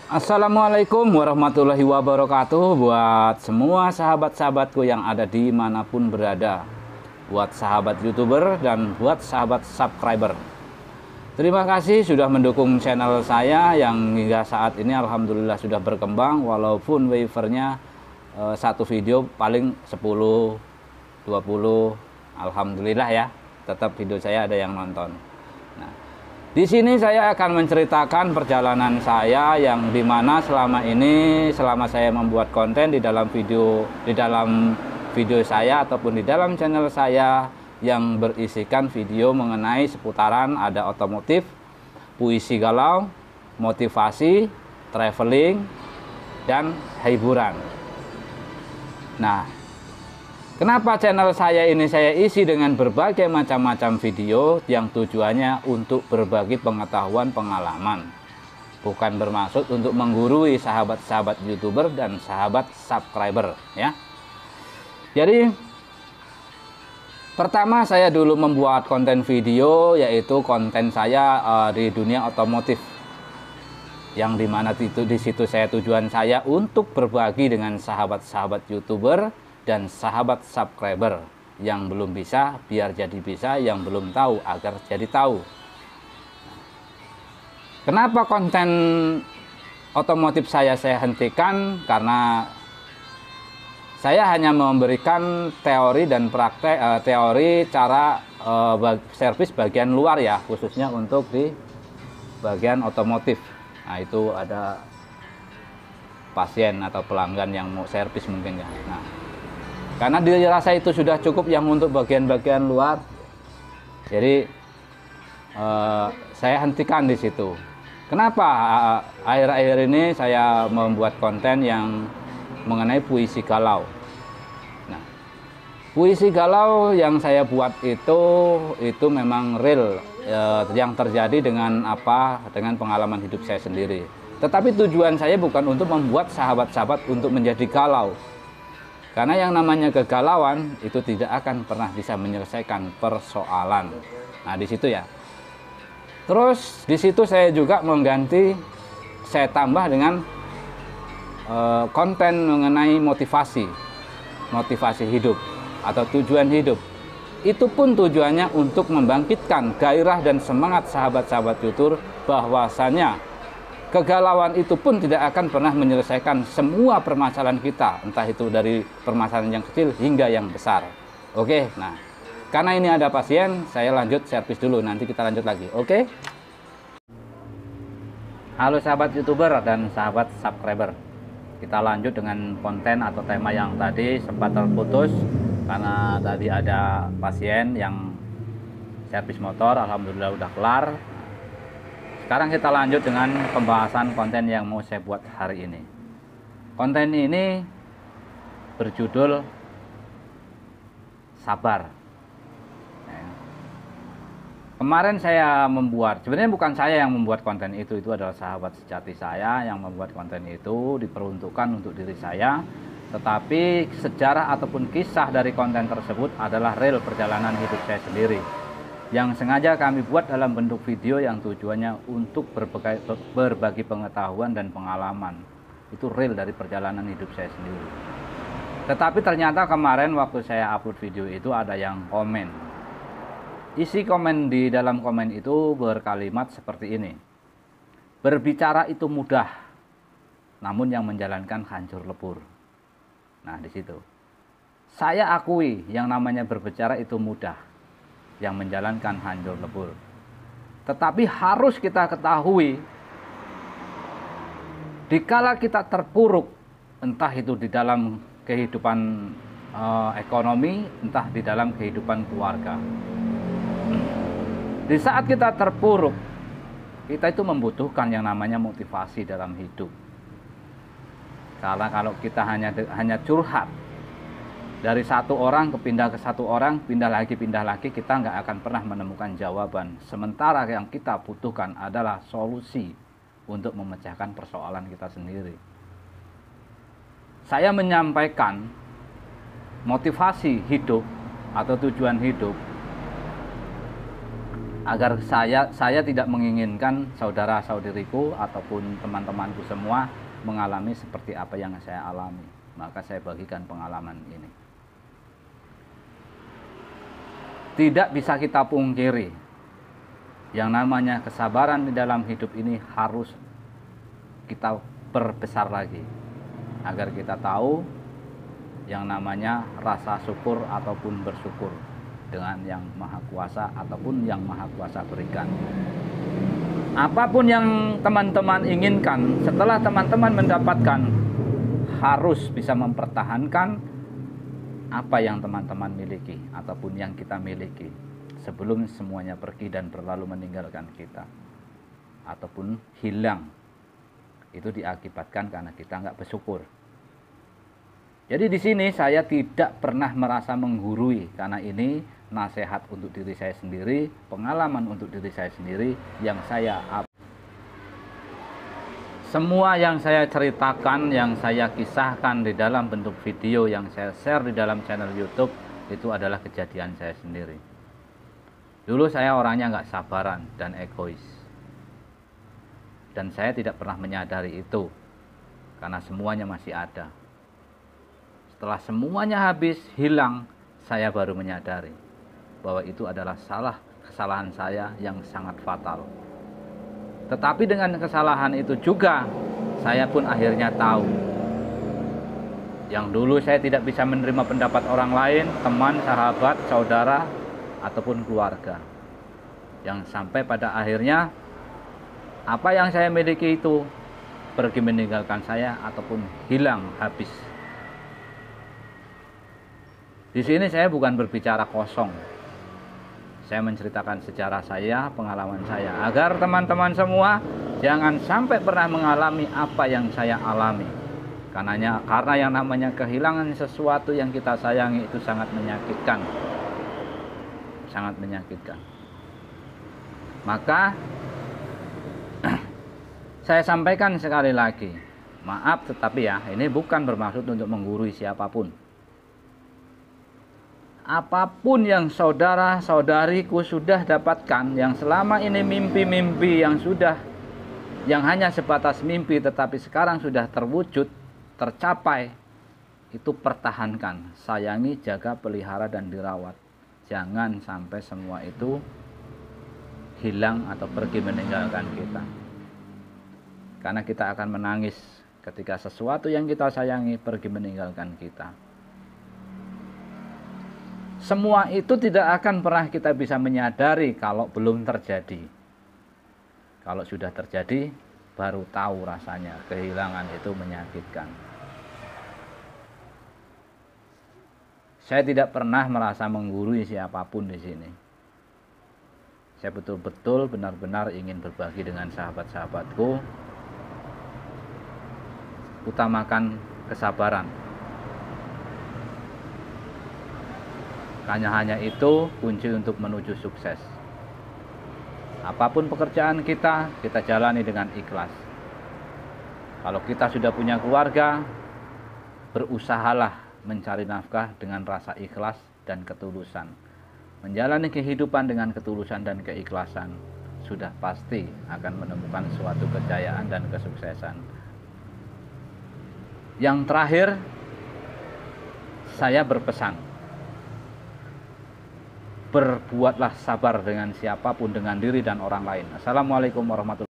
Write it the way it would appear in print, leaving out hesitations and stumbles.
Assalamualaikum warahmatullahi wabarakatuh. Buat semua sahabat-sahabatku yang ada dimanapun berada, buat sahabat YouTuber dan buat sahabat subscriber, terima kasih sudah mendukung channel saya yang hingga saat ini alhamdulillah sudah berkembang. Walaupun wavernya satu video paling 10, 20, alhamdulillah ya, tetap video saya ada yang nonton. Nah, di sini saya akan menceritakan perjalanan saya yang dimana selama saya membuat konten di dalam video saya ataupun di dalam channel saya yang berisikan video mengenai seputaran ada otomotif, puisi galau, motivasi, traveling, dan hiburan. Nah, kenapa channel saya ini saya isi dengan berbagai macam-macam video yang tujuannya untuk berbagi pengetahuan, pengalaman. Bukan bermaksud untuk menggurui sahabat-sahabat YouTuber dan sahabat subscriber ya. Jadi pertama saya dulu membuat konten video yaitu konten saya di dunia otomotif. Yang dimana di situ saya tujuan saya untuk berbagi dengan sahabat-sahabat YouTuber dan sahabat subscriber yang belum bisa biar jadi bisa, yang belum tahu agar jadi tahu. Kenapa konten otomotif saya hentikan? Karena saya hanya memberikan teori dan praktek, teori cara servis bagian luar ya, khususnya untuk di bagian otomotif. Nah, itu ada pasien atau pelanggan yang mau servis mungkin ya. Nah, karena dirasa itu sudah cukup yang untuk bagian-bagian luar, jadi saya hentikan di situ. Kenapa akhir-akhir ini saya membuat konten yang mengenai puisi galau? Nah, puisi galau yang saya buat itu memang real yang terjadi dengan pengalaman hidup saya sendiri. Tetapi tujuan saya bukan untuk membuat sahabat-sahabat untuk menjadi galau. Karena yang namanya kegalauan itu tidak akan pernah bisa menyelesaikan persoalan. Nah, di situ ya. Terus di situ saya juga saya tambah dengan konten mengenai motivasi hidup atau tujuan hidup. Itu pun tujuannya untuk membangkitkan gairah dan semangat sahabat-sahabat YouTuber bahwasanya kegalauan itu pun tidak akan pernah menyelesaikan semua permasalahan kita, entah itu dari permasalahan yang kecil hingga yang besar. Oke, nah, karena ini ada pasien, saya lanjut servis dulu, nanti kita lanjut lagi. Oke. Halo sahabat YouTuber dan sahabat subscriber. Kita lanjut dengan konten atau tema yang tadi sempat terputus karena tadi ada pasien yang servis motor, alhamdulillah udah kelar. Sekarang kita lanjut dengan pembahasan konten yang mau saya buat hari ini. Konten ini berjudul Sabar. Kemarin saya sebenarnya bukan saya yang membuat konten itu adalah sahabat sejati saya yang membuat konten itu, diperuntukkan untuk diri saya. Tetapi sejarah ataupun kisah dari konten tersebut adalah real perjalanan hidup saya sendiri, yang sengaja kami buat dalam bentuk video yang tujuannya untuk berbagi pengetahuan dan pengalaman. Itu real dari perjalanan hidup saya sendiri. Tetapi ternyata kemarin waktu saya upload video itu ada yang komen. Isi komen di dalam komen itu berkalimat seperti ini. Berbicara itu mudah, namun yang menjalankan hancur lebur. Nah, di situ saya akui yang namanya berbicara itu mudah, yang menjalankan hancur lebur. Tetapi harus kita ketahui, dikala kita terpuruk, entah itu di dalam kehidupan ekonomi, entah di dalam kehidupan keluarga. Di saat kita terpuruk, kita itu membutuhkan yang namanya motivasi dalam hidup. Karena kalau kita hanya curhat dari satu orang pindah ke satu orang, pindah lagi, kita nggak akan pernah menemukan jawaban. Sementara yang kita butuhkan adalah solusi untuk memecahkan persoalan kita sendiri. Saya menyampaikan motivasi hidup atau tujuan hidup agar saya tidak menginginkan saudara-saudariku ataupun teman-temanku semua mengalami seperti apa yang saya alami. Maka saya bagikan pengalaman ini. Tidak bisa kita pungkiri, yang namanya kesabaran di dalam hidup ini harus kita perbesar lagi, agar kita tahu yang namanya rasa syukur ataupun bersyukur dengan yang Maha Kuasa ataupun yang Maha Kuasa berikan. Apapun yang teman-teman inginkan, setelah teman-teman mendapatkan, harus bisa mempertahankan apa yang teman-teman miliki ataupun yang kita miliki sebelum semuanya pergi dan berlalu meninggalkan kita ataupun hilang. Itu diakibatkan karena kita nggak bersyukur. Jadi di sini saya tidak pernah merasa menggurui, karena ini nasihat untuk diri saya sendiri, pengalaman untuk diri saya sendiri yang semua yang saya ceritakan, yang saya kisahkan di dalam bentuk video yang saya share di dalam channel YouTube, itu adalah kejadian saya sendiri. Dulu saya orangnya nggak sabaran dan egois, dan saya tidak pernah menyadari itu karena semuanya masih ada. Setelah semuanya habis, hilang, saya baru menyadari bahwa itu adalah kesalahan saya yang sangat fatal. Tetapi dengan kesalahan itu juga, saya pun akhirnya tahu. Yang dulu saya tidak bisa menerima pendapat orang lain, teman, sahabat, saudara, ataupun keluarga. Yang sampai pada akhirnya, apa yang saya miliki itu pergi meninggalkan saya ataupun hilang, habis. Di sini saya bukan berbicara kosong. Saya menceritakan sejarah saya, pengalaman saya, agar teman-teman semua jangan sampai pernah mengalami apa yang saya alami. Karena yang namanya kehilangan sesuatu yang kita sayangi itu sangat menyakitkan. Sangat menyakitkan. Maka saya sampaikan sekali lagi, maaf tetapi ya, ini bukan bermaksud untuk menggurui siapapun. Apapun yang saudara-saudariku sudah dapatkan, yang selama ini mimpi-mimpi yang hanya sebatas mimpi tetapi sekarang sudah terwujud, tercapai, itu pertahankan, sayangi, jaga, pelihara dan dirawat. Jangan sampai semua itu hilang atau pergi meninggalkan kita. Karena kita akan menangis ketika sesuatu yang kita sayangi pergi meninggalkan kita. Semua itu tidak akan pernah kita bisa menyadari kalau belum terjadi. Kalau sudah terjadi, baru tahu rasanya kehilangan itu menyakitkan. Saya tidak pernah merasa menggurui siapapun di sini. Saya betul-betul benar-benar ingin berbagi dengan sahabat-sahabatku. Utamakan kesabaran. Hanya itu kunci untuk menuju sukses. Apapun pekerjaan kita jalani dengan ikhlas. Kalau kita sudah punya keluarga, berusahalah mencari nafkah dengan rasa ikhlas dan ketulusan. Menjalani kehidupan dengan ketulusan dan keikhlasan, sudah pasti akan menemukan suatu kejayaan dan kesuksesan. Yang terakhir, saya berpesan, berbuatlah sabar dengan siapapun, dengan diri dan orang lain. Assalamualaikum warahmatullahi wabarakatuh.